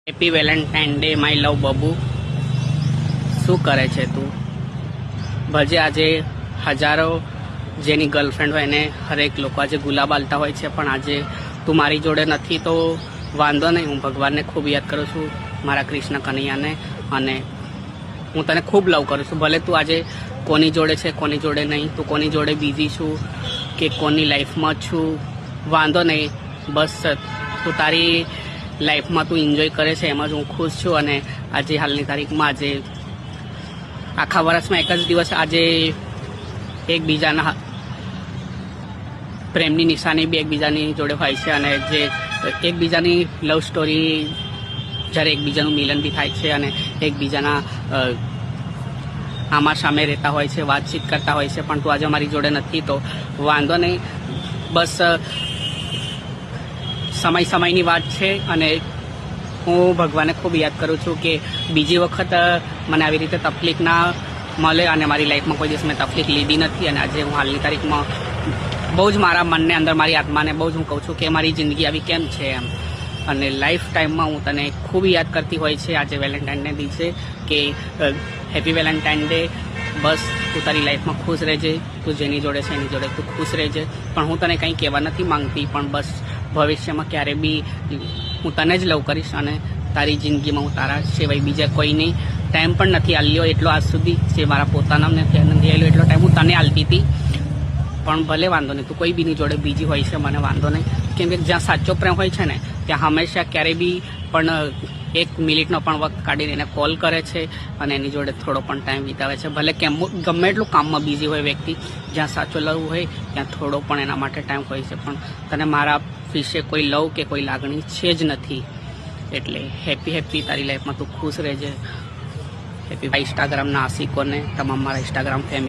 Happy Valentine day my love બબુ. શું કરે છે તું? ભજે આજે હજારો જેની ગર્લફ્રેન્ડ હોય એને હરેક લોકો આજે ગુલાબ આલતા હોય છે, પણ આજે તું મારી જોડે નથી તો વાંધો નહીં. હું ભગવાનને ખૂબ યાદ કરું છું, મારા કૃષ્ણ કનૈયાને, અને હું તને ખૂબ લવ કરું છું. ભલે તું આજે કોની જોડે છે કોની જોડે નહીં, તું કોની જોડે બિઝી છું કે કોની લાઈફમાં છું, વાંધો નહીં. બસ તું તારી લાઈફમાં તું એન્જોય કરે છે એમાં જ હું ખુશ છું. અને આજે હાલની તારીખમાં આજે આખા વર્ષમાં એક જ દિવસ આજે એકબીજાના પ્રેમની નિશાની બી એકબીજાની જોડે હોય છે, અને જે એકબીજાની લવ સ્ટોરી જ્યારે એકબીજાનું મિલન બી થાય છે અને એકબીજાના આમાં સામે રહેતા હોય છે, વાતચીત કરતા હોય છે, પણ તું આજે અમારી જોડે નથી તો વાંધો નહીં. બસ સમયની વાત છે, અને હું ભગવાનને ખૂબ યાદ કરું છું કે બીજી વખત મને આવી રીતે તકલીફ ના મળે, અને મારી લાઈફમાં કોઈ દિવસ મેં તકલીફ લીધી નથી. અને આજે હું હાલની તારીખમાં બહુ જ મારા મનને અંદર, મારી આત્માને બહુ જ હું કહું છું કે મારી જિંદગી આવી કેમ છે એમ. અને લાઈફ ટાઈમમાં હું તને ખૂબ યાદ કરતી હોય છે આજે વેલેન્ટાઇનને દિવસે કે હેપી વેલેન્ટાઇન ડે. બસ તું તારી લાઈફમાં ખુશ રહેજે, તું જેની જોડે છે એની જોડે તું ખુશ રહેજે. પણ હું તને કંઈ કહેવા નથી માંગતી, પણ બસ ભવિષ્યમાં ક્યારે બી હું તને જ લવ કરીશ, અને તારી જિંદગીમાં હું તારા સિવાય બીજા કોઈ નહીં. ટાઈમ પણ નથી આલ્યો એટલો આજ સુધી, જે મારા પોતાના નથી આલ્યો એટલો ટાઈમ હું તને આલતી હતી. પણ ભલે વાંધો નહીં, તું કોઈ બીની જોડે બીજી હોય છે, મને વાંધો નહીં. કેમ કે જ્યાં સાચો પ્રેમ હોય છે ને ત્યાં હંમેશા ક્યારેય બી પણ 1 મિનિટનો પણ વખત કાઢીને એને કોલ કરે છે અને એની જોડે થોડો પણ ટાઈમ વિતાવે છે. ભલે ગમે એટલું કામમાં બિઝી હોય વ્યક્તિ, જ્યાં સાચો લવ હોય ત્યાં થોડો પણ એના માટે ટાઈમ હોય છે. પણ તને મારા વિશે કોઈ લવ કે કોઈ લાગણી છે જ નથી. એટલે હેપી તારી લાઈફમાં તું ખુશ રહેજે. હેપી. ઇન્સ્ટાગ્રામના આશિકોને, તમામ મારા ઇન્સ્ટાગ્રામ ફેમિલી